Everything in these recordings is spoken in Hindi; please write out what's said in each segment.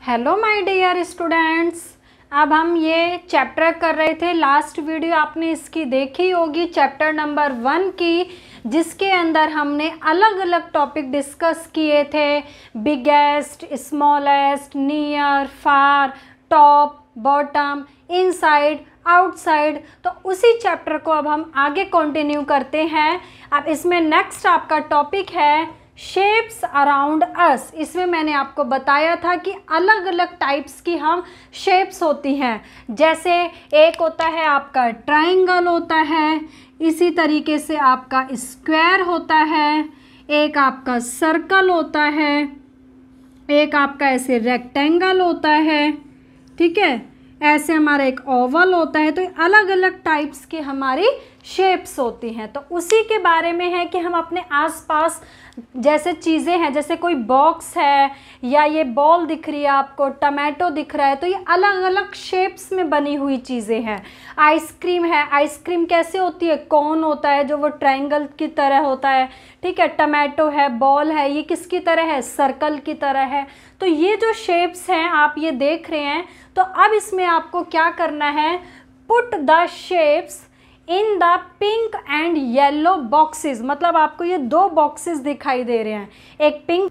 Hello my dear students. अब हम ये चैप्टर कर रहे थे, लास्ट वीडियो आपने इसकी देखी होगी, चैप्टर नंबर 1 की, जिसके अंदर हमने अलग अलग टॉपिक डिस्कस किए थे। बिगेस्ट, स्मॉलेस्ट, नियर, फार, टॉप, बॉटम, इनसाइड, आउटसाइड। तो उसी चैप्टर को अब हम आगे कंटिन्यू करते हैं। अब इसमें नेक्स्ट आपका टॉपिक है शेप्स अराउंड अस। इसमें मैंने आपको बताया था कि अलग अलग टाइप्स की हम शेप्स होती हैं। जैसे एक होता है आपका ट्रायंगल होता है, इसी तरीके से आपका स्क्वायर होता है, एक आपका सर्कल होता है, एक आपका ऐसे रेक्टेंगल होता है, ठीक है, ऐसे हमारा एक ओवल होता है। तो अलग अलग टाइप्स की हमारी शेप्स होती हैं। तो उसी के बारे में है कि हम अपने आसपास जैसे चीज़ें हैं, जैसे कोई बॉक्स है या ये बॉल दिख रही है आपको, टमाटो दिख रहा है, तो ये अलग अलग शेप्स में बनी हुई चीज़ें हैं। आइसक्रीम है, आइसक्रीम कैसे होती है, कोन होता है जो वो ट्रायंगल की तरह होता है, ठीक है। टमाटो है, बॉल है, ये किसकी तरह है, सर्कल की तरह है। तो ये जो शेप्स हैं आप ये देख रहे हैं। तो अब इसमें आपको क्या करना है, put the shapes in the pink and yellow boxes. मतलब आपको ये दो बॉक्सेस दिखाई दे रहे हैं, एक पिंक।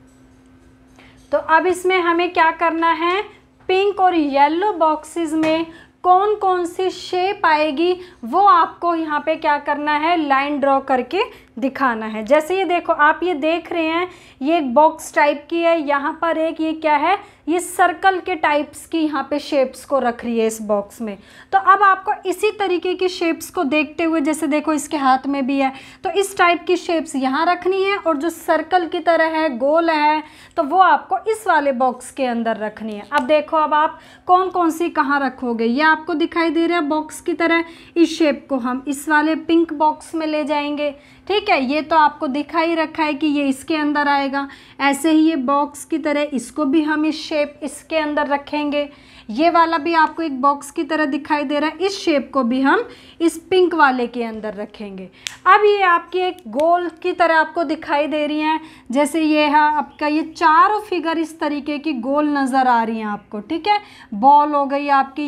तो अब इसमें हमें क्या करना है, पिंक और येलो बॉक्सेस में कौन कौन सी शेप आएगी वो आपको यहाँ पे क्या करना है, लाइन ड्रॉ करके दिखाना है। जैसे ये देखो, आप ये देख रहे हैं, ये एक बॉक्स टाइप की है, यहाँ पर एक ये क्या है, ये सर्कल के टाइप्स की यहाँ पे शेप्स को रख रही है इस बॉक्स में। तो अब आपको इसी तरीके की शेप्स को देखते हुए, जैसे देखो इसके हाथ में भी है, तो इस टाइप की शेप्स यहाँ रखनी है, और जो सर्कल की तरह है, गोल है, तो वो आपको इस वाले बॉक्स के अंदर रखनी है। अब देखो, अब आप कौन कौन सी कहाँ रखोगे, ये आपको दिखाई दे रहा है बॉक्स की तरह। इस शेप को हम इस वाले पिंक बॉक्स में ले जाएंगे, ठीक है। ये तो आपको दिखा ही रखा है कि ये इसके अंदर आएगा। ऐसे ही ये बॉक्स की तरह इसको भी हम इस शेप इसके अंदर रखेंगे। ये वाला भी आपको एक बॉक्स की तरह दिखाई दे रहा है, इस शेप को भी हम इस पिंक वाले के अंदर रखेंगे। अब ये आपकी एक गोल की तरह आपको दिखाई दे रही हैं, जैसे ये है आपका, ये चारों फिगर इस तरीके की गोल नज़र आ रही हैं आपको, ठीक है। बॉल हो गई आपकी,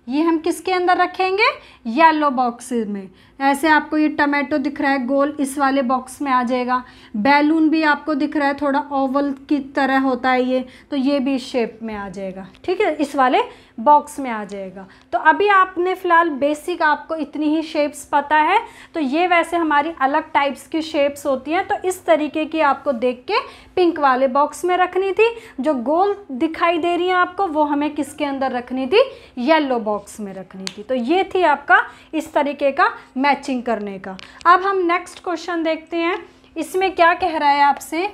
ये हम किसके अंदर रखेंगे, येलो बॉक्सेस में। ऐसे आपको ये टमाटो दिख रहा है गोल, इस वाले बॉक्स में आ जाएगा। बैलून भी आपको दिख रहा है, थोड़ा ओवल की तरह होता है ये, तो ये भी इस शेप में आ जाएगा, ठीक है, इस वाले बॉक्स में आ जाएगा। तो अभी आपने फ़िलहाल बेसिक आपको इतनी ही शेप्स पता है। तो ये वैसे हमारी अलग टाइप्स की शेप्स होती हैं। तो इस तरीके की आपको देख के पिंक वाले बॉक्स में रखनी थी। जो गोल दिखाई दे रही है आपको, वो हमें किसके अंदर रखनी थी, येलो बॉक्स में रखनी थी। तो ये थी आपका इस तरीके का मैचिंग करने का। अब हम नेक्स्ट क्वेश्चन देखते हैं, इसमें क्या कह रहा है आपसे,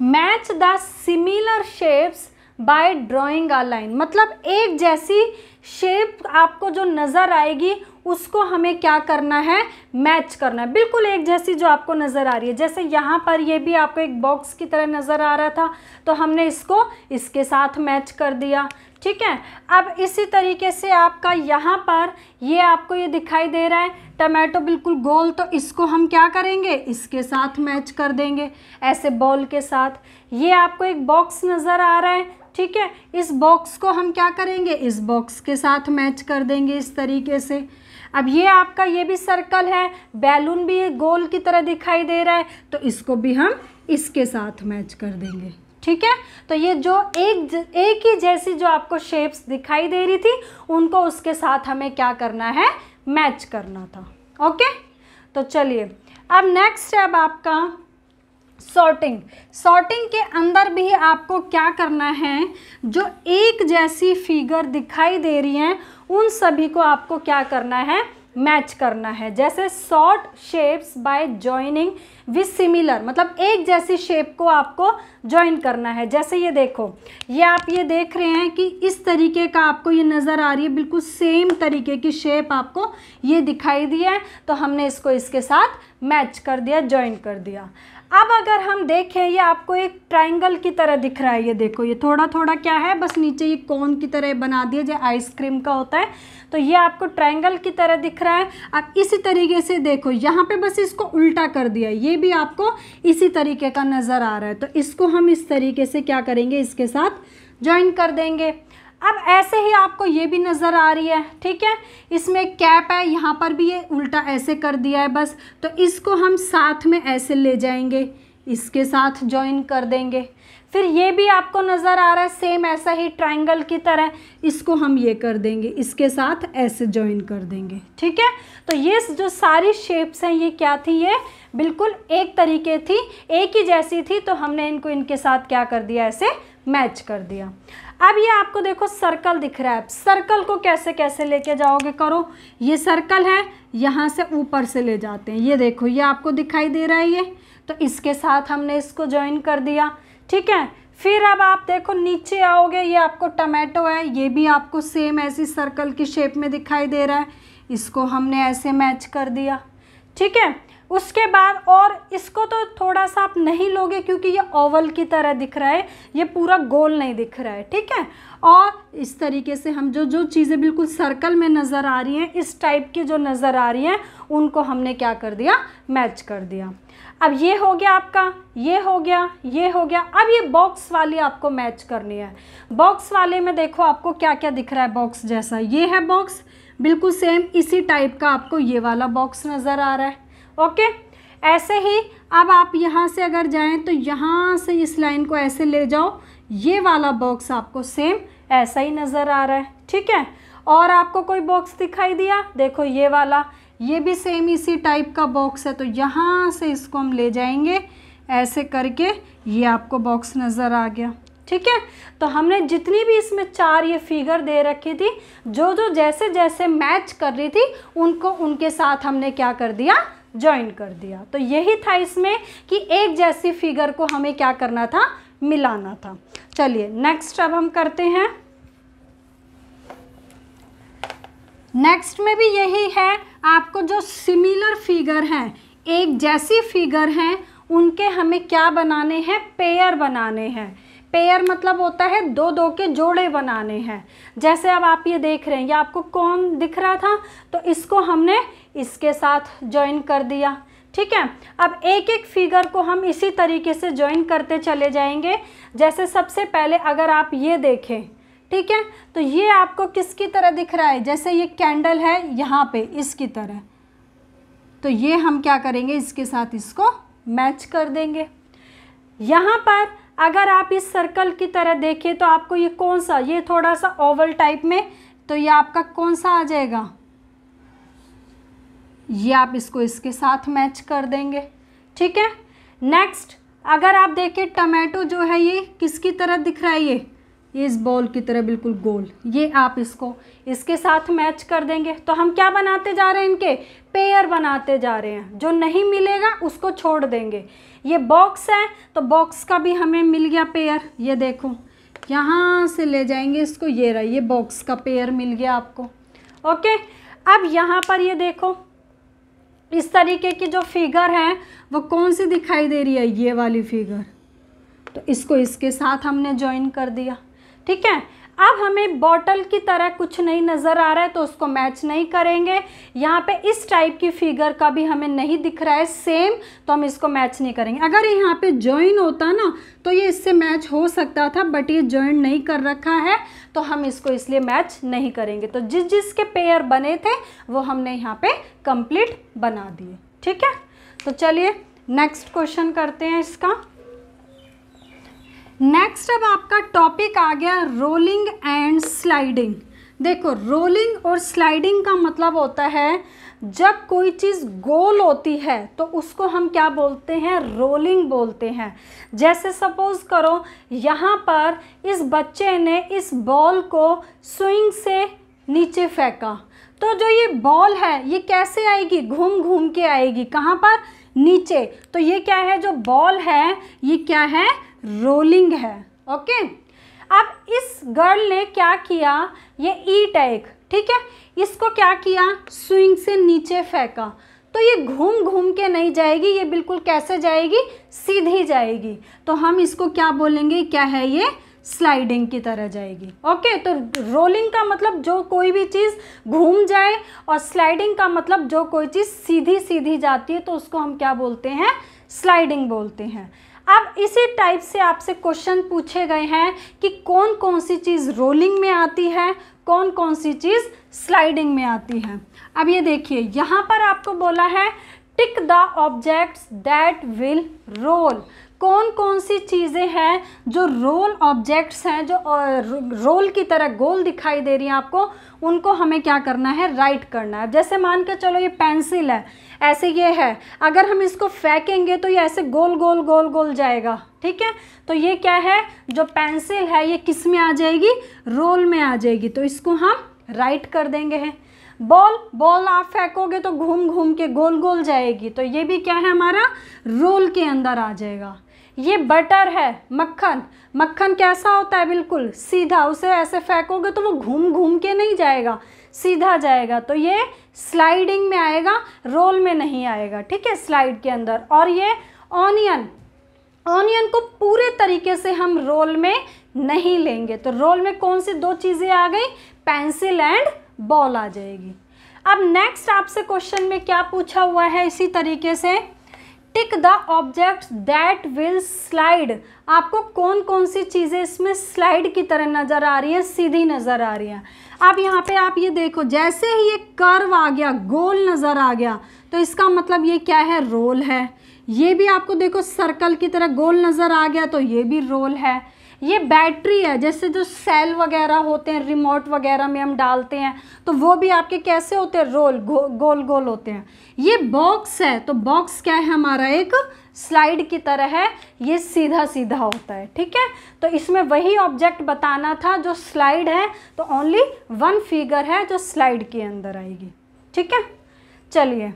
match the similar shapes by drawing a line. मतलब एक जैसी शेप आपको जो नज़र आएगी उसको हमें क्या करना है, मैच करना है, बिल्कुल एक जैसी जो आपको नज़र आ रही है। जैसे यहाँ पर ये भी आपको एक बॉक्स की तरह नज़र आ रहा था, तो हमने इसको इसके साथ मैच कर दिया, ठीक है। अब इसी तरीके से आपका यहाँ पर ये आपको ये दिखाई दे रहा है टमाटो बिल्कुल गोल, तो इसको हम क्या करेंगे, इसके साथ मैच कर देंगे, ऐसे बॉल के साथ। ये आपको एक बॉक्स नज़र आ रहा है, ठीक है, इस बॉक्स को हम क्या करेंगे, इस बॉक्स के साथ मैच कर देंगे इस तरीके से। अब ये आपका ये भी सर्कल है, बैलून भी गोल की तरह दिखाई दे रहा है, तो इसको भी हम इसके साथ मैच कर देंगे, ठीक है। तो ये जो एक ही जैसी जो आपको शेप्स दिखाई दे रही थी, उनको उसके साथ हमें क्या करना है, मैच करना था। ओके, तो चलिए अब नेक्स्ट है अब आपका सॉर्टिंग। सॉर्टिंग के अंदर भी आपको क्या करना है, जो एक जैसी फिगर दिखाई दे रही हैं उन सभी को आपको क्या करना है, मैच करना है। जैसे sort shapes bye joining with similar, मतलब एक जैसी शेप को आपको ज्वाइन करना है। जैसे ये देखो, ये आप ये देख रहे हैं कि इस तरीके का आपको ये नज़र आ रही है, बिल्कुल सेम तरीके की शेप आपको ये दिखाई दी है, तो हमने इसको इसके साथ मैच कर दिया, ज्वाइन कर दिया। अब अगर हम देखें, ये आपको एक ट्रायंगल की तरह दिख रहा है, ये देखो ये थोड़ा थोड़ा क्या है, बस नीचे ये कोन की तरह बना दिया जो आइसक्रीम का होता है, तो ये आपको ट्रायंगल की तरह दिख रहा है। अब इसी तरीके से देखो यहाँ पे बस इसको उल्टा कर दिया, ये भी आपको इसी तरीके का नज़र आ रहा है, तो इसको हम इस तरीके से क्या करेंगे, इसके साथ ज्वाइन कर देंगे। अब ऐसे ही आपको ये भी नज़र आ रही है, ठीक है, इसमें कैप है, यहाँ पर भी ये उल्टा ऐसे कर दिया है बस, तो इसको हम साथ में ऐसे ले जाएंगे, इसके साथ ज्वाइन कर देंगे। फिर ये भी आपको नज़र आ रहा है सेम ऐसा ही ट्रायंगल की तरह, इसको हम ये कर देंगे, इसके साथ ऐसे ज्वाइन कर देंगे, ठीक है। तो ये जो सारी शेप्स हैं ये क्या थी, ये बिल्कुल एक तरीके थी, एक ही जैसी थी, तो हमने इनको इनके साथ क्या कर दिया, ऐसे मैच कर दिया। अब ये आपको देखो सर्कल दिख रहा है, सर्कल को कैसे कैसे लेके जाओगे, करो, ये सर्कल है, यहाँ से ऊपर से ले जाते हैं, ये देखो ये आपको दिखाई दे रहा है ये, तो इसके साथ हमने इसको ज्वाइन कर दिया, ठीक है। फिर अब आप देखो नीचे आओगे, ये आपको टमाटो है, ये भी आपको सेम ऐसी सर्कल की शेप में दिखाई दे रहा है, इसको हमने ऐसे मैच कर दिया, ठीक है। उसके बाद और इसको तो थोड़ा सा आप नहीं लोगे क्योंकि ये ओवल की तरह दिख रहा है, ये पूरा गोल नहीं दिख रहा है, ठीक है। और इस तरीके से हम जो जो चीज़ें बिल्कुल सर्कल में नज़र आ रही हैं, इस टाइप की जो नज़र आ रही हैं, उनको हमने क्या कर दिया, मैच कर दिया। अब ये हो गया आपका, ये हो गया, ये हो गया। अब ये बॉक्स वाली आपको मैच करनी है। बॉक्स वाले में देखो आपको क्या क्या दिख रहा है, बॉक्स जैसा, ये है बॉक्स, बिल्कुल सेम इसी टाइप का आपको ये वाला बॉक्स नज़र आ रहा है, ओके। ऐसे ही अब आप यहाँ से अगर जाएं तो यहाँ से इस लाइन को ऐसे ले जाओ, ये वाला बॉक्स आपको सेम ऐसा ही नज़र आ रहा है, ठीक है। और आपको कोई बॉक्स दिखाई दिया, देखो ये वाला, ये भी सेम इसी टाइप का बॉक्स है, तो यहाँ से इसको हम ले जाएंगे ऐसे करके, ये आपको बॉक्स नज़र आ गया, ठीक है। तो हमने जितनी भी इसमें 4 ये फिगर दे रखी थी, जो जो जैसे जैसे मैच कर रही थी, उनको उनके साथ हमने क्या कर दिया, ज्वाइन कर दिया। तो यही था इसमें कि एक जैसी फिगर को हमें क्या करना था, मिलाना था। चलिए नेक्स्ट अब हम करते हैं। नेक्स्ट में भी यही है, आपको जो सिमिलर फिगर हैं, एक जैसी फिगर हैं, उनके हमें क्या बनाने हैं, पेयर बनाने हैं। पेयर मतलब होता है 2-2 के जोड़े बनाने हैं। जैसे अब आप ये देख रहे हैं, ये आपको कौन दिख रहा था, तो इसको हमने इसके साथ ज्वाइन कर दिया, ठीक है। अब एक एक फिगर को हम इसी तरीके से ज्वाइन करते चले जाएंगे। जैसे सबसे पहले अगर आप ये देखें, ठीक है, तो ये आपको किसकी तरह दिख रहा है, जैसे ये कैंडल है यहाँ पे इसकी तरह, तो ये हम क्या करेंगे, इसके साथ इसको मैच कर देंगे। यहाँ पर अगर आप इस सर्कल की तरह देखें तो आपको ये कौन सा, ये थोड़ा सा ओवल टाइप में, तो ये आपका कौन सा आ जाएगा, ये आप इसको इसके साथ मैच कर देंगे, ठीक है। नेक्स्ट अगर आप देखें टमाटो जो है ये किसकी तरह दिख रहा है, ये इस बॉल की तरह बिल्कुल गोल, ये आप इसको इसके साथ मैच कर देंगे। तो हम क्या बनाते जा रहे हैं, इनके पेयर बनाते जा रहे हैं। जो नहीं मिलेगा उसको छोड़ देंगे। ये बॉक्स है तो बॉक्स का भी हमें मिल गया पेयर, ये देखो यहाँ से ले जाएंगे इसको, ये रहा, ये बॉक्स का पेयर मिल गया आपको, ओके। अब यहाँ पर ये देखो इस तरीके की जो फिगर है वो कौन सी दिखाई दे रही है, ये वाली फिगर, तो इसको इसके साथ हमने ज्वाइन कर दिया, ठीक है। अब हमें बॉटल की तरह कुछ नहीं नज़र आ रहा है तो उसको मैच नहीं करेंगे। यहाँ पे इस टाइप की फिगर का भी हमें नहीं दिख रहा है सेम, तो हम इसको मैच नहीं करेंगे। अगर यहाँ पे ज्वाइन होता ना तो ये इससे मैच हो सकता था, बट ये ज्वाइन नहीं कर रखा है तो हम इसको इसलिए मैच नहीं करेंगे। तो जिस जिसके पेयर बने थे वो हमने यहाँ पे कंप्लीट बना दिए, ठीक है। तो चलिए नेक्स्ट क्वेश्चन करते हैं इसका। नेक्स्ट अब आपका टॉपिक आ गया रोलिंग एंड स्लाइडिंग। देखो रोलिंग और स्लाइडिंग का मतलब होता है जब कोई चीज़ गोल होती है तो उसको हम क्या बोलते हैं, रोलिंग बोलते हैं। जैसे सपोज करो यहाँ पर इस बच्चे ने इस बॉल को स्विंग से नीचे फेंका, तो जो ये बॉल है ये कैसे आएगी, घूम घूम के आएगी, कहाँ पर, नीचे। तो ये क्या है, जो बॉल है ये क्या है, रोलिंग है, ओके। अब इस गर्ल ने क्या किया, ये ईट है एक, ठीक है, इसको क्या किया, स्विंग से नीचे फेंका, तो ये घूम घूम के नहीं जाएगी, ये बिल्कुल कैसे जाएगी, सीधी जाएगी। तो हम इसको क्या बोलेंगे, क्या है ये, स्लाइडिंग की तरह जाएगी। ओके, तो रोलिंग का मतलब जो कोई भी चीज़ घूम जाए, और स्लाइडिंग का मतलब जो कोई चीज़ सीधी सीधी जाती है, तो उसको हम क्या बोलते हैं, स्लाइडिंग बोलते हैं। अब इसी टाइप से आपसे क्वेश्चन पूछे गए हैं कि कौन कौन सी चीज़ रोलिंग में आती है, कौन कौन सी चीज़ स्लाइडिंग में आती है। अब ये देखिए, यहाँ पर आपको बोला है tick the objects that will roll. कौन कौन सी चीज़ें हैं जो रोल ऑब्जेक्ट्स हैं, जो रोल की तरह गोल दिखाई दे रही हैं आपको, उनको हमें क्या करना है, राइट करना है। जैसे मान के चलो ये पेंसिल है, ऐसे ये है, अगर हम इसको फेंकेंगे तो ये ऐसे गोल गोल गोल गोल जाएगा, ठीक है। तो ये क्या है, जो पेंसिल है ये किस में आ जाएगी, रोल में आ जाएगी, तो इसको हम राइट कर देंगे है। बॉल आप फेंकोगे तो घूम घूम के गोल गोल जाएगी, तो ये भी क्या है, हमारा रोल के अंदर आ जाएगा। ये बटर है, मक्खन कैसा होता है, बिल्कुल सीधा, उसे ऐसे फेंकोगे तो वो घूम घूम के नहीं जाएगा, सीधा जाएगा, तो ये स्लाइडिंग में आएगा, रोल में नहीं आएगा, ठीक है, स्लाइड के अंदर। और ये ऑनियन को पूरे तरीके से हम रोल में नहीं लेंगे, तो रोल में कौन सी दो चीज़ें आ गई, पेंसिल एंड बॉल आ जाएगी। अब नेक्स्ट आपसे क्वेश्चन में क्या पूछा हुआ है, इसी तरीके से टिक the objects that will slide. आपको कौन कौन सी चीज़ें इसमें स्लाइड की तरह नज़र आ रही है, सीधी नज़र आ रही है। अब यहाँ पे आप ये देखो, जैसे ही ये कर्व आ गया, गोल नज़र आ गया, तो इसका मतलब ये क्या है, रोल है। ये भी आपको देखो सर्कल की तरह गोल नज़र आ गया, तो ये भी रोल है। ये बैटरी है, जैसे जो सेल वगैरह होते हैं, रिमोट वगैरह में हम डालते हैं, तो वो भी आपके कैसे होते हैं, रोल गोल गोल होते हैं। ये बॉक्स है, तो बॉक्स क्या है, हमारा एक स्लाइड की तरह है, ये सीधा सीधा होता है, ठीक है। तो इसमें वही ऑब्जेक्ट बताना था जो स्लाइड है, तो ओनली वन फिगर है जो स्लाइड के अंदर आएगी, ठीक है। चलिए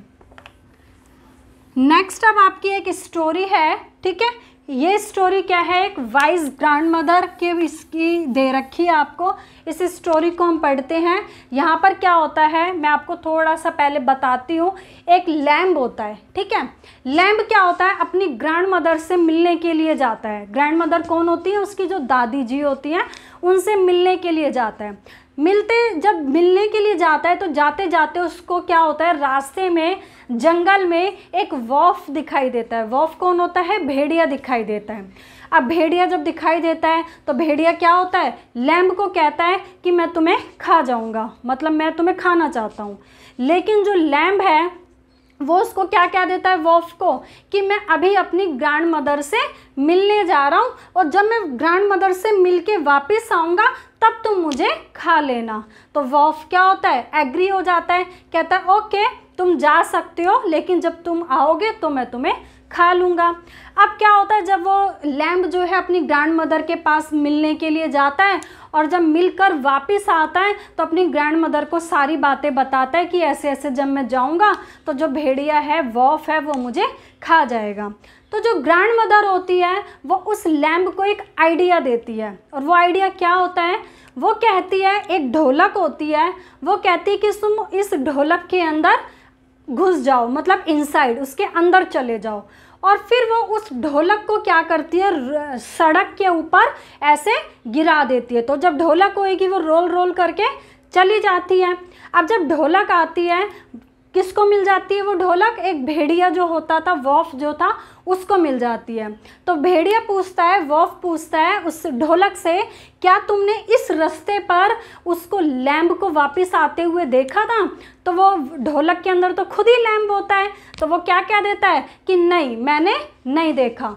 नेक्स्ट, अब आपकी एक स्टोरी है, ठीक है। ये स्टोरी क्या है, एक वाइज ग्रैंड मदर के इसकी दे रखी है आपको। इस स्टोरी को हम पढ़ते हैं। यहाँ पर क्या होता है, मैं आपको थोड़ा सा पहले बताती हूँ। एक लैम्ब होता है, ठीक है। लैम्ब क्या होता है, अपनी ग्रैंड मदर से मिलने के लिए जाता है। ग्रैंड मदर कौन होती है, उसकी जो दादी जी होती हैं, उनसे मिलने के लिए जाता है। जब मिलने के लिए जाता है, तो जाते जाते उसको क्या होता है, रास्ते में जंगल में एक वॉल्फ दिखाई देता है। वॉल्फ कौन होता है, भेड़िया दिखाई देता है। अब भेड़िया जब दिखाई देता है, तो भेड़िया क्या होता है, लैम्ब को कहता है कि मैं तुम्हें खा जाऊंगा, मतलब मैं तुम्हें खाना चाहता हूँ। लेकिन जो लैम्ब है वो उसको क्या कह देता है, वॉल्फ को, कि मैं अभी अपनी ग्रैंड मदर से मिलने जा रहा हूँ, और जब मैं ग्रैंड मदर से मिल के वापस आऊँगा तब तुम मुझे खा लेना। तो वॉल्फ क्या होता है, एग्री हो जाता है, कहता है ओके तुम जा सकते हो, लेकिन जब तुम आओगे तो मैं तुम्हें खा लूँगा। अब क्या होता है, जब वो लैम्ब जो है अपनी ग्रैंड मदर के पास मिलने के लिए जाता है, और जब मिलकर वापस आता है तो अपनी ग्रैंड मदर को सारी बातें बताता है कि ऐसे ऐसे जब मैं जाऊंगा तो जो भेड़िया है, वॉल्फ है, वो मुझे खा जाएगा। तो जो ग्रैंड मदर होती है वो उस लैम्ब को एक आइडिया देती है, और वो आइडिया क्या होता है, वो कहती है, एक ढोलक होती है, वो कहती है कि तुम इस ढोलक के अंदर घुस जाओ, मतलब इनसाइड, उसके अंदर चले जाओ। और फिर वो उस ढोलक को क्या करती है, सड़क के ऊपर ऐसे गिरा देती है। तो जब ढोलक होएगी वो रोल रोल करके चली जाती है। अब जब ढोलक आती है, किसको मिल जाती है वो ढोलक, एक भेड़िया जो होता था, वॉल्फ जो था, उसको मिल जाती है। तो भेड़िया पूछता है, वॉल्फ पूछता है उस ढोलक से, क्या तुमने इस रास्ते पर उसको लैम्ब को वापस आते हुए देखा था? तो वो ढोलक के अंदर तो खुद ही लैम्ब होता है, तो वो क्या कह देता है कि नहीं, मैंने नहीं देखा।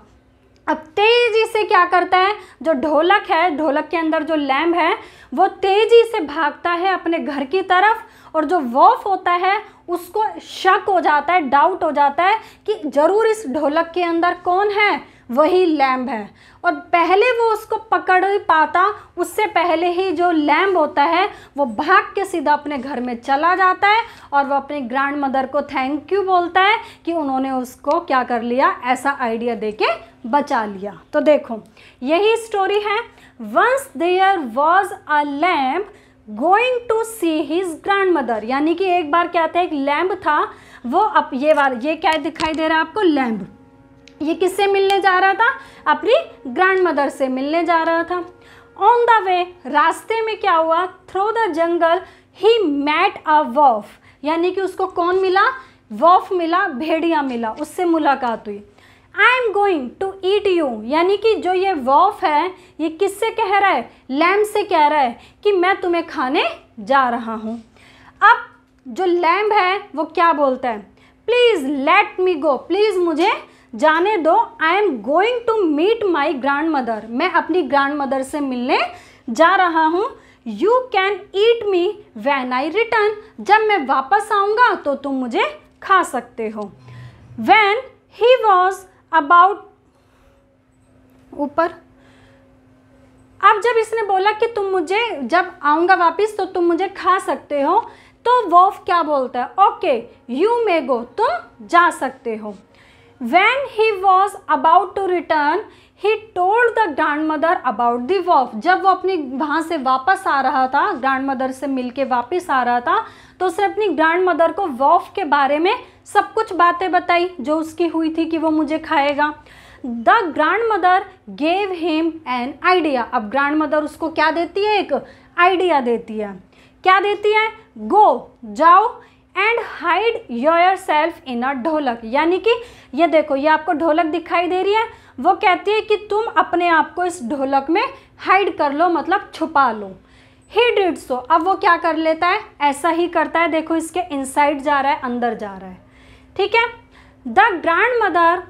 अब तेजी से क्या करता है, जो ढोलक है, ढोलक के अंदर जो लैम्ब है, वो तेजी से भागता है अपने घर की तरफ, और जो वॉल्फ होता है उसको शक हो जाता है, डाउट हो जाता है कि जरूर इस ढोलक के अंदर कौन है, वही लैम्ब है। और पहले वो उसको पकड़ ही पाता, उससे पहले ही जो लैम्ब होता है वो भाग के सीधा अपने घर में चला जाता है, और वो अपनी ग्रैंड मदर को थैंक यू बोलता है कि उन्होंने उसको क्या कर लिया, ऐसा आइडिया देके बचा लिया। तो देखो यही स्टोरी है। Once there was a lamb going to see his grandmother, यानी कि एक बार क्या था, एक लैम्ब था, वो अब ये क्या दिखाई दे रहा है आपको, लैम्ब, ये किससे मिलने जा रहा था, अपनी ग्रैंड मदर से मिलने जा रहा था। ऑन द वे, रास्ते में क्या हुआ, through the jungle he met a wolf, यानी कि उसको कौन मिला, वॉफ मिला, भेड़िया मिला, उससे मुलाकात हुई। I am going to eat you, यानी कि जो ये वॉफ है ये किससे कह रहा है, लैम्ब से कह रहा है कि मैं तुम्हें खाने जा रहा हूँ। अब जो लैम्ब है वो क्या बोलता है, please let me go, please मुझे जाने दो, I am going to meet my grandmother, मैं अपनी ग्रैंड मदर से मिलने जा रहा हूँ। You can eat me when I return, जब मैं वापस आऊँगा तो तुम मुझे खा सकते हो। व्हेन ही वॉज अबाउट, ऊपर, अब जब इसने बोला कि तुम मुझे, जब आऊँगा वापस तो तुम मुझे खा सकते हो, तो वॉफ क्या बोलता है, ओके यू मे गो, तुम जा सकते हो। When he was about to return, he told the grandmother about the wolf, जब वो अपनी वहाँ से वापस आ रहा था, ग्रैंड मदर से मिलके वापस आ रहा था, तो उसने अपनी ग्रैंड मदर को वॉफ के बारे में सब कुछ बातें बताई जो उसकी हुई थी कि वो मुझे खाएगा। The grand mother gave him an idea, अब ग्रैंड मदर उसको क्या देती है, एक आइडिया देती है, क्या देती है, गो, जाओ, and hide yourself in a dholak, यानी कि ये देखो, ये आपको ढोलक दिखाई दे रही है, वो कहती है कि तुम अपने आप को इस ढोलक में हाइड कर लो, मतलब छुपा लो। ही डिड सो, अब वो क्या कर लेता है, ऐसा ही करता है, देखो इसके इनसाइड जा रहा है, अंदर जा रहा है, ठीक है। The grand mother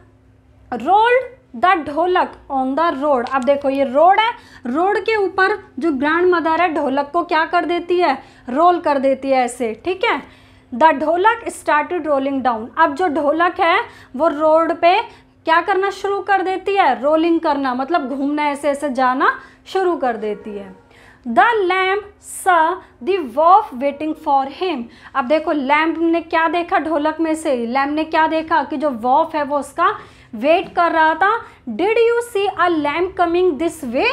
rolled the ढोलक ऑन द रोड, अब देखो ये रोड है, रोड के ऊपर जो ग्रैंड मदर है ढोलक को क्या कर देती है, रोल कर देती है ऐसे, ठीक है। द ढोलक स्टार्टेड रोलिंग डाउन, अब जो ढोलक है वो रोड पे क्या करना शुरू कर देती है, रोलिंग करना, मतलब घूमना, ऐसे ऐसे जाना शुरू कर देती है। द लैम्ब सा द वॉफ वेटिंग फॉर हिम, अब देखो लैम्ब ने क्या देखा, ढोलक में से लैम्ब ने क्या देखा कि जो वॉफ है वो उसका वेट कर रहा था। Did you see a lamb coming this way,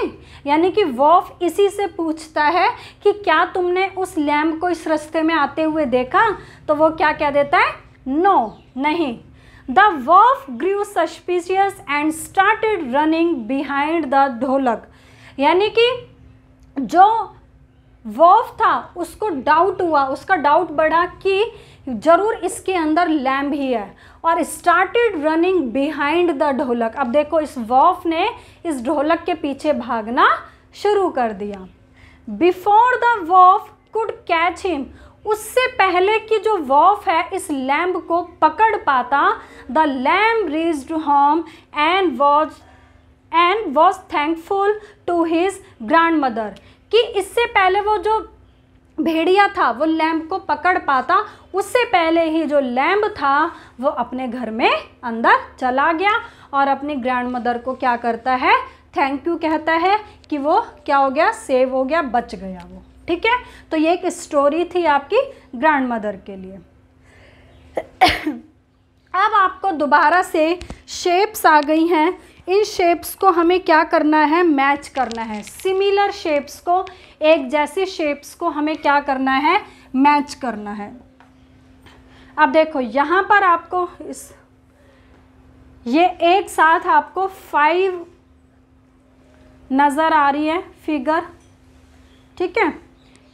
यानी कि वॉफ इसी से पूछता है कि क्या तुमने उस लैम्ब को इस रास्ते में आते हुए देखा, तो वो क्या कह देता है, नो, नहीं। The wolf grew suspicious and started running behind the dholak, यानी कि जो वॉफ था उसको डाउट हुआ, उसका डाउट बढ़ा कि जरूर इसके अंदर लैम्ब ही है, और स्टार्टेड रनिंग बिहाइंड द ढोलक, अब देखो इस वॉफ ने इस ढोलक के पीछे भागना शुरू कर दिया। Before the wolf could catch him, उससे पहले कि जो वॉफ है इस लैम्ब को पकड़ पाता, the lamb reached home and was thankful to his grandmother, कि इससे पहले वो जो भेड़िया था वो लैम्ब को पकड़ पाता, उससे पहले ही जो लैम्ब था वो अपने घर में अंदर चला गया और अपनी ग्रैंड मदर को क्या करता है, थैंक यू कहता है कि वो क्या हो गया, सेव हो गया, बच गया वो, ठीक है। तो ये एक स्टोरी थी आपकी ग्रैंड मदर के लिए। अब आपको दोबारा से शेप्स आ गई हैं, इन शेप्स को हमें क्या करना है, मैच करना है, सिमिलर शेप्स को, एक जैसी शेप्स को हमें क्या करना है, मैच करना है। अब देखो यहाँ पर आपको ये एक साथ आपको 5 नज़र आ रही है फिगर, ठीक है।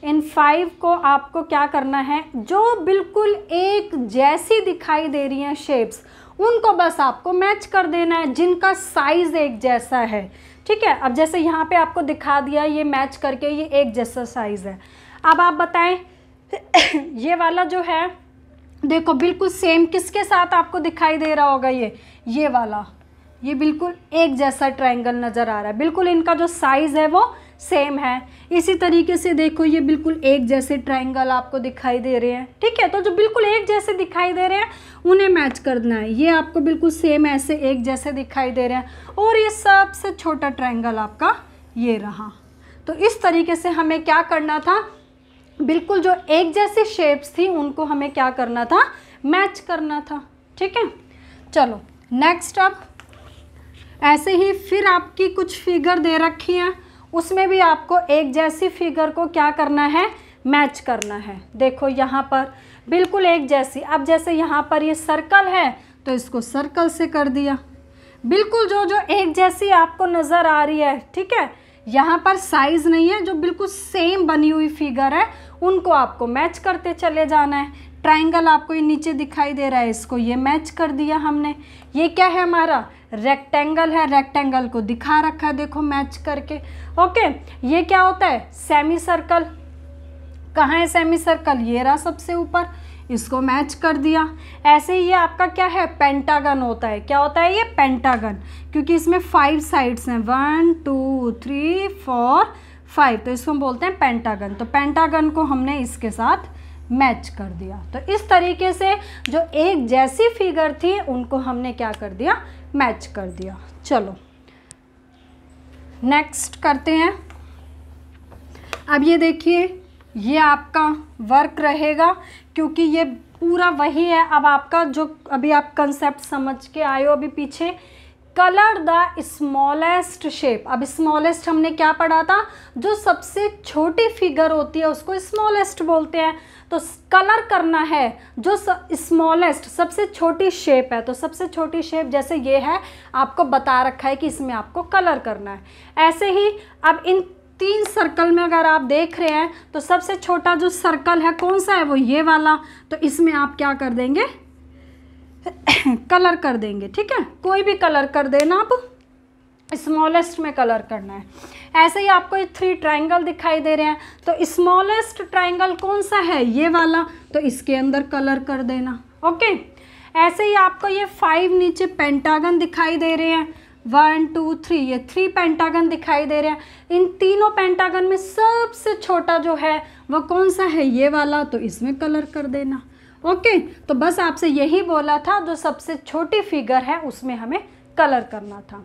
इन 5 को आपको क्या करना है, जो बिल्कुल एक जैसी दिखाई दे रही हैं शेप्स, उनको बस आपको मैच कर देना है, जिनका साइज़ एक जैसा है, ठीक है। अब जैसे यहाँ पे आपको दिखा दिया ये मैच करके, ये एक जैसा साइज़ है। अब आप बताएं ये वाला जो है देखो बिल्कुल सेम किसके साथ आपको दिखाई दे रहा होगा, ये वाला, ये बिल्कुल एक जैसा ट्रायंगल नज़र आ रहा है, बिल्कुल इनका जो साइज़ है वो सेम है। इसी तरीके से देखो ये बिल्कुल एक जैसे ट्रायंगल आपको दिखाई दे रहे हैं, ठीक है। तो जो बिल्कुल एक जैसे दिखाई दे रहे हैं उन्हें मैच करना है, ये आपको बिल्कुल सेम ऐसे एक जैसे दिखाई दे रहे हैं, और ये सबसे छोटा ट्रायंगल आपका ये रहा। तो इस तरीके से हमें क्या करना था, बिल्कुल जो एक जैसी शेप्स थी उनको हमें क्या करना था, मैच करना था, ठीक है। चलो नेक्स्ट, अब ऐसे ही फिर आपकी कुछ फिगर दे रखी हैं, उसमें भी आपको एक जैसी फिगर को क्या करना है, मैच करना है। देखो यहाँ पर बिल्कुल एक जैसी। अब जैसे यहाँ पर ये सर्कल है तो इसको सर्कल से कर दिया, बिल्कुल जो जो एक जैसी आपको नज़र आ रही है, ठीक है। यहाँ पर साइज़ नहीं है, जो बिल्कुल सेम बनी हुई फिगर है उनको आपको मैच करते चले जाना है। ट्राइंगल आपको ये नीचे दिखाई दे रहा है, इसको ये मैच कर दिया हमने। ये क्या है हमारा रेक्टेंगल है, रेक्टेंगल को दिखा रखा है देखो मैच करके। ओके, ये क्या होता है सेमी सर्कल। कहाँ है सेमी सर्कल, ये रहा सबसे ऊपर, इसको मैच कर दिया। ऐसे ही ये आपका क्या है पेंटागन होता है। क्या होता है ये पेंटागन, क्योंकि इसमें 5 साइड्स हैं, 1 2 3 4 5, तो इसको हम बोलते हैं पेंटागन। तो पेंटागन को हमने इसके साथ मैच कर दिया। तो इस तरीके से जो एक जैसी फिगर थी उनको हमने क्या कर दिया, मैच कर दिया। चलो नेक्स्ट करते हैं। अब ये देखिए, ये आपका वर्क रहेगा क्योंकि ये पूरा वही है। अब आपका जो अभी आप कंसेप्ट समझ के आए हो अभी पीछे, कलर द स्मॉलेस्ट शेप। अब स्मॉलेस्ट हमने क्या पढ़ा था, जो सबसे छोटी फिगर होती है उसको स्मॉलेस्ट बोलते हैं। तो कलर करना है जो स्मॉलेस्ट सबसे छोटी शेप है। तो सबसे छोटी शेप जैसे ये है, आपको बता रखा है कि इसमें आपको कलर करना है। ऐसे ही अब इन 3 सर्कल में अगर आप देख रहे हैं तो सबसे छोटा जो सर्कल है कौन सा है, वो ये वाला। तो इसमें आप क्या कर देंगे कलर कर देंगे, ठीक है। कोई भी कलर कर देना, आप स्मॉलेस्ट में कलर करना है। ऐसे ही आपको ये 3 ट्राइंगल दिखाई दे रहे हैं, तो स्मॉलेस्ट ट्राइंगल कौन सा है, ये वाला, तो इसके अंदर कलर कर देना। ओके, ऐसे ही आपको ये 5 नीचे पेंटागन दिखाई दे रहे हैं, 1 2 3, ये 3 पेंटागन दिखाई दे रहे हैं। इन तीनों पेंटागन में सबसे छोटा जो है वो कौन सा है, ये वाला, तो इसमें कलर कर देना। ओके, तो बस आपसे यही बोला था, जो सबसे छोटी फिगर है उसमें हमें कलर करना था।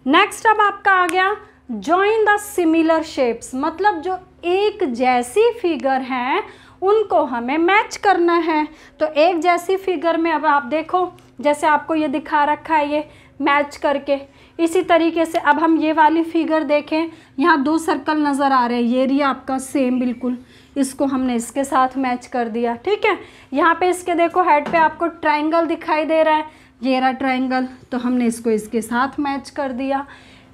नेक्स्ट अब आपका आ गया जॉइन द सिमिलर शेप्स, मतलब जो एक जैसी फिगर हैं उनको हमें मैच करना है। तो एक जैसी फिगर में अब आप देखो, जैसे आपको ये दिखा रखा है ये मैच करके, इसी तरीके से अब हम ये वाली फिगर देखें, यहाँ 2 सर्कल नज़र आ रहे हैं, ये रही आपका सेम बिल्कुल, इसको हमने इसके साथ मैच कर दिया, ठीक है। यहाँ पे इसके देखो हेड पे आपको ट्राइंगल दिखाई दे रहा है, ये रहा ट्राइंगल, तो हमने इसको इसके साथ मैच कर दिया।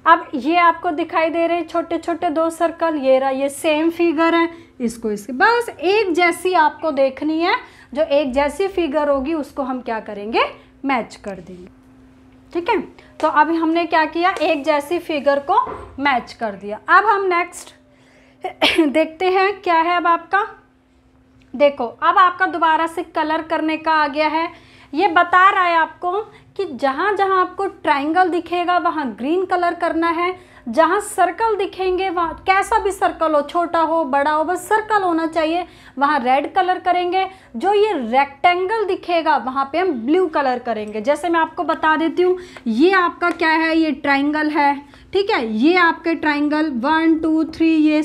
अब ये आपको दिखाई दे रहे हैं छोटे छोटे 2 सर्कल, ये रहा, ये सेम फिगर है, इसको इसके, बस एक जैसी आपको देखनी है। जो एक जैसी फिगर होगी उसको हम क्या करेंगे, मैच कर देंगे, ठीक है। तो अभी हमने क्या किया, एक जैसी फिगर को मैच कर दिया। अब हम नेक्स्ट देखते हैं क्या है। अब आपका देखो, अब आपका दोबारा से कलर करने का आ गया है। ये बता रहा है आपको कि जहाँ जहाँ आपको ट्राइंगल दिखेगा वहाँ ग्रीन कलर करना है, जहाँ सर्कल दिखेंगे वहाँ, कैसा भी सर्कल हो, छोटा हो बड़ा हो, बस सर्कल होना चाहिए, वहाँ रेड कलर करेंगे। जो ये रेक्टेंगल दिखेगा वहाँ पे हम ब्लू कलर करेंगे। जैसे मैं आपको बता देती हूँ, ये आपका क्या है, ये ट्राइंगल है, ठीक है। ये आपके ट्राइंगल 1 2 3, ये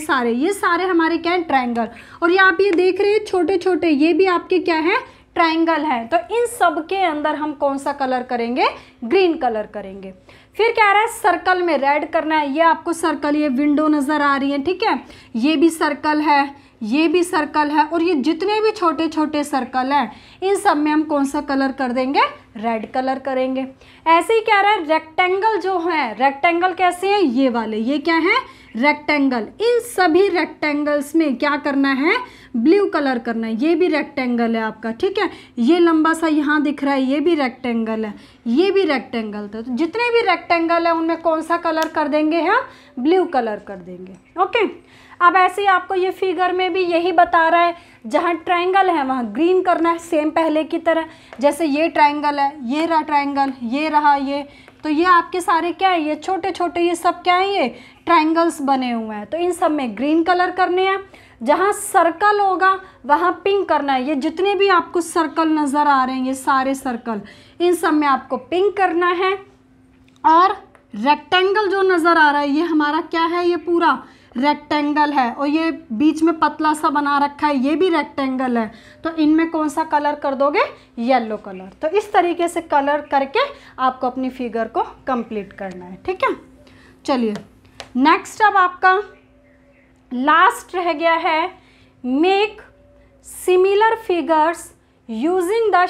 सारे हमारे क्या है, ट्राइंगल। और ये आप ये देख रहे हैं छोटे छोटे, ये भी आपके क्या है, ट्राइंगल है। तो इन सब के अंदर हम कौन सा कलर करेंगे, ग्रीन कलर करेंगे। फिर कह रहा है सर्कल में रेड करना है। ये आपको सर्कल, ये विंडो नज़र आ रही है, ठीक है, ये भी सर्कल है, ये भी सर्कल है, और ये जितने भी छोटे छोटे सर्कल हैं इन सब में हम कौन सा कलर कर देंगे, रेड कलर करेंगे। ऐसे ही कह रहा है रेक्टेंगल जो है, रेक्टेंगल कैसे हैं, ये वाले, ये क्या है, रेक्टेंगल। इन सभी रेक्टेंगल्स में क्या करना है, ब्लू कलर करना है। ये भी रेक्टेंगल है आपका, ठीक है, ये लंबा सा यहाँ दिख रहा है, ये भी रेक्टेंगल है, ये भी रेक्टेंगल था। तो जितने भी रेक्टेंगल है उनमें कौन सा कलर कर देंगे, हम ब्लू कलर कर देंगे। ओके, अब ऐसे ही आपको ये फिगर में भी यही बता रहा है, जहाँ ट्राइंगल है वहाँ ग्रीन करना है, सेम पहले की तरह। जैसे ये ट्राइंगल है, ये रहा ट्राइंगल, ये रहा, ये, तो ये आपके सारे क्या है, ये छोटे छोटे, ये सब क्या है, ये ट्राइंगल्स बने हुए हैं। तो इन सब में ग्रीन कलर करने हैं। जहाँ सर्कल होगा वहाँ पिंक करना है। ये जितने भी आपको सर्कल नज़र आ रहे हैं, ये सारे सर्कल, इन सब में आपको पिंक करना है। और रेक्टेंगल जो नज़र आ रहा है, ये हमारा क्या है, ये पूरा रेक्टेंगल है, और ये बीच में पतला सा बना रखा है, ये भी रेक्टेंगल है। तो इनमें कौन सा कलर कर दोगे, येलो कलर। तो इस तरीके से कलर करके आपको अपनी फिगर को कंप्लीट करना है, ठीक है। चलिए नेक्स्ट, अब आपका लास्ट रह गया है make similar figures using the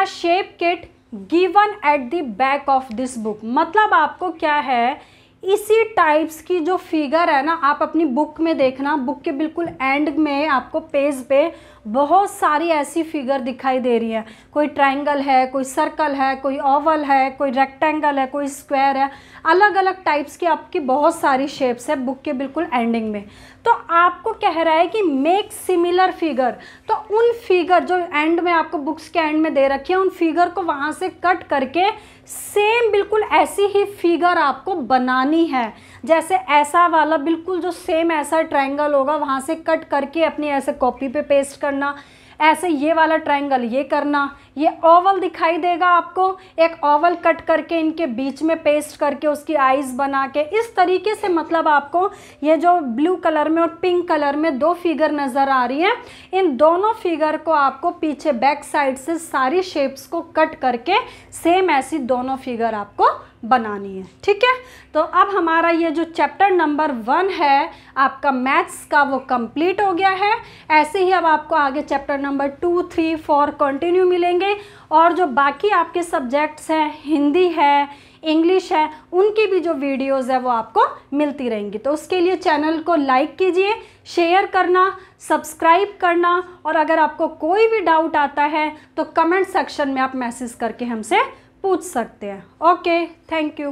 shape kit given at the back of this book. मतलब आपको क्या है, इसी टाइप्स की जो फिगर है ना, आप अपनी बुक में देखना, बुक के बिल्कुल एंड में आपको पेज पे बहुत सारी ऐसी फिगर दिखाई दे रही है। कोई ट्रायंगल है, कोई सर्कल है, कोई ओवल है, कोई रेक्टेंगल है, कोई स्क्वायर है, अलग अलग टाइप्स की आपकी बहुत सारी शेप्स है बुक के बिल्कुल एंडिंग में। तो आपको कह रहा है कि मेक सिमिलर फिगर, तो उन फिगर जो एंड में आपको बुक्स के एंड में दे रखी है, उन फिगर को वहाँ से कट करके सेम बिल्कुल ऐसी ही फिगर आपको बनानी है। जैसे ऐसा वाला बिल्कुल जो सेम ऐसा ट्रायंगल होगा वहाँ से कट करके अपनी ऐसे कॉपी पे पेस्ट करना, ऐसे ये वाला ट्रायंगल ये करना, ये ओवल दिखाई देगा आपको, एक ओवल कट करके इनके बीच में पेस्ट करके उसकी आईज बना के, इस तरीके से मतलब आपको ये जो ब्लू कलर में और पिंक कलर में दो फिगर नज़र आ रही है, इन दोनों फिगर को आपको पीछे बैक साइड से सारी शेप्स को कट करके सेम ऐसी दोनों फिगर आपको बनानी है। ठीक है, तो अब हमारा ये जो चैप्टर नंबर 1 है आपका मैथ्स का वो कंप्लीट हो गया है। ऐसे ही अब आपको आगे चैप्टर नंबर 2, 3, 4 कंटिन्यू मिलेंगे, और जो बाकी आपके सब्जेक्ट्स हैं, हिंदी है, इंग्लिश है, उनकी भी जो वीडियोस है वो आपको मिलती रहेंगी। तो उसके लिए चैनल को लाइक कीजिए, शेयर करना, सब्सक्राइब करना, और अगर आपको कोई भी डाउट आता है तो कमेंट सेक्शन में आप मैसेज करके हमसे पूछ सकते हैं। Okay, thank you.